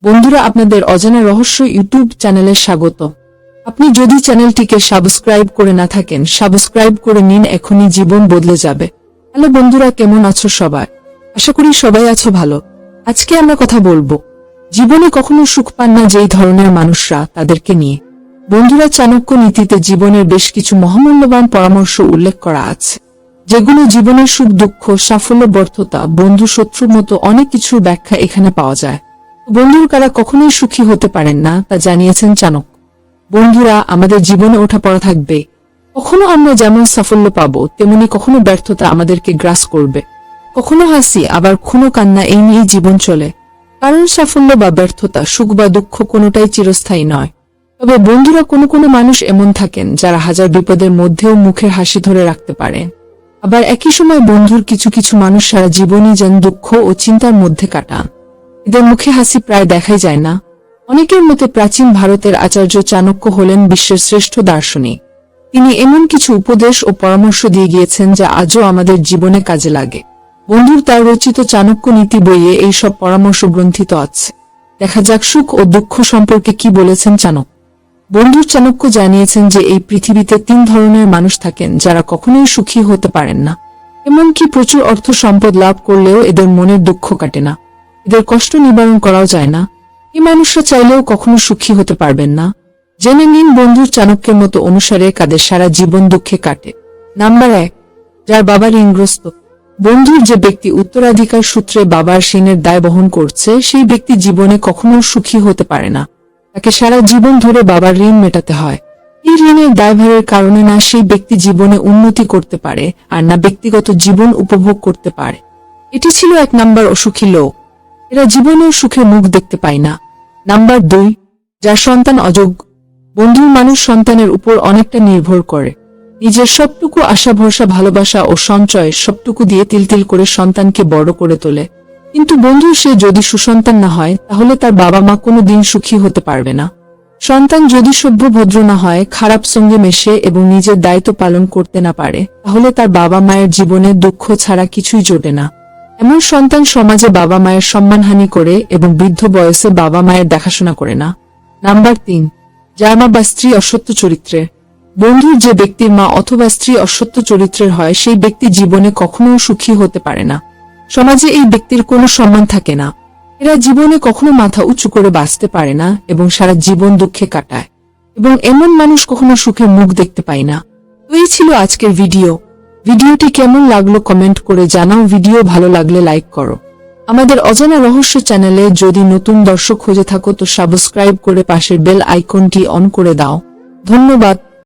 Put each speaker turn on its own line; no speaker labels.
বন্ধুরা, আপনাদের অজানা রহস্য ইউটিউব চ্যানেলে স্বাগত। আপনি যদি চ্যানেলটিকে সাবস্ক্রাইব করে না থাকেন, সাবস্ক্রাইব করে নিন, এখনই জীবন বদলে যাবে। হ্যালো বন্ধুরা, কেমন আছো সবাই? আশা করি সবাই আছো ভালো। আজকে আমরা কথা বলবো জীবনে কখনো সুখ পান না যেই ধরনের মানুষরা, তাদেরকে নিয়ে। বন্ধুরা, চাণক্য নীতিতে জীবনের বেশ কিছু মহামূল্যবান পরামর্শ উল্লেখ করা আছে, যেগুলো জীবনের সুখ দুঃখ, সাফল্য, ব্যর্থতা, বন্ধু শত্রুর মতো অনেক কিছুর ব্যাখ্যা এখানে পাওয়া যায়। বন্ধুর কারা কখনোই সুখী হতে পারেন না, তা জানিয়েছেন চাণক্য। বন্ধুরা, আমাদের জীবনে ওঠাপড়া থাকবে। কখনো আমরা যেমন সাফল্য পাবো, তেমনি কখনো ব্যর্থতা আমাদেরকে গ্রাস করবে। কখনো হাসি, আবার কখনো কান্না, এই নিয়েই জীবন চলে। কারণ সাফল্য বা ব্যর্থতা, সুখ বা দুঃখ কোনোটাই চিরস্থায়ী নয়। তবে বন্ধুরা, কোনো মানুষ এমন থাকেন যারা হাজার বিপদের মধ্যেও মুখের হাসি ধরে রাখতে পারেন। আবার একই সময় বন্ধুর কিছু মানুষ সারা জীবনই যেন দুঃখ ও চিন্তার মধ্যে কাটান। এদের মুখে হাসি প্রায় দেখাই যায় না। অনেকের মতে প্রাচীন ভারতের আচার্য চাণক্য হলেন বিশ্বের শ্রেষ্ঠ দার্শনিক। তিনি এমন কিছু উপদেশ ও পরামর্শ দিয়ে গিয়েছেন যা আজও আমাদের জীবনে কাজে লাগে। বন্ধুর তার রচিত চাণক্য নীতি বইয়ে এই সব পরামর্শ গ্রন্থিত আছে। দেখা যাক সুখ ও দুঃখ সম্পর্কে কি বলেছেন চাণক্য। বন্ধুর চাণক্য জানিয়েছেন যে এই পৃথিবীতে 3 ধরনের মানুষ থাকেন যারা কখনোই সুখী হতে পারেন না। এমনকি প্রচুর অর্থ সম্পদ লাভ করলেও এদের মনের দুঃখ কাটে না, এদের কষ্ট নিবারণ করাও যায় না। এই মানুষরা চাইলেও কখনো সুখী হতে পারবেন না। জেনে নিন বন্ধুর চাণক্যের মতো অনুসারে কাদের সারা জীবন দুঃখে কাটে। নাম্বার 1, যার বাবা ঋণগ্রস্ত। বন্ধুর যে ব্যক্তি উত্তরাধিকার সূত্রে বাবার ঋণের দায় বহন করছে, সেই ব্যক্তি জীবনে কখনো সুখী হতে পারে না। তাকে সারা জীবন ধরে বাবার ঋণ মেটাতে হয়। এই ঋণের দায়ভারের কারণে না সেই ব্যক্তি জীবনে উন্নতি করতে পারে, আর না ব্যক্তিগত জীবন উপভোগ করতে পারে। এটি ছিল 1 নাম্বার অসুখী লোক। এরা জীবনেও সুখের মুখ দেখতে পায় না। নাম্বার 2, যার সন্তান অযোগ্য। বন্ধুর মানুষ সন্তানের উপর অনেকটা নির্ভর করে। নিজের সবটুকু আশা ভরসা, ভালোবাসা ও সঞ্চয় সবটুকু দিয়ে তিল করে সন্তানকে বড় করে তোলে। কিন্তু বন্ধু, সে যদি সুসন্তান না হয়, তাহলে তার বাবা মা কোনো দিন সুখী হতে পারবে না। সন্তান যদি সভ্য ভদ্র না হয়, খারাপ সঙ্গে মেশে এবং নিজের দায়িত্ব পালন করতে না পারে, তাহলে তার বাবা মায়ের জীবনে দুঃখ ছাড়া কিছুই জোটে না। এমন সন্তান সমাজে বাবা মায়ের সম্মানহানি করে এবং বৃদ্ধ বয়সে বাবা মায়ের দেখাশোনা করে না। নাম্বার 3, যার মা বা স্ত্রী অসত্য চরিত্রের। বন্ধুর যে ব্যক্তির মা অথবা স্ত্রী অসত্য চরিত্রের হয়, সেই ব্যক্তি জীবনে কখনো সুখী হতে পারে না। সমাজে এই ব্যক্তির কোনো সম্মান থাকে না। এরা জীবনে কখনো মাথা উঁচু করে বাঁচতে পারে না এবং সারা জীবন দুঃখে কাটায়। এবং এমন মানুষ কখনো সুখের মুখ দেখতে পায় না। তো এই ছিল আজকের ভিডিওটি কেমন লাগলো কমেন্ট করে জানাও। ভিডিও ভালো লাগলে লাইক করো। আমাদের অজানা রহস্য চ্যানেলে যদি নতুন দর্শক খুঁজে থাকো তো সাবস্ক্রাইব করে পাশের বেল আইকনটি অন করে দাও। ধন্যবাদ।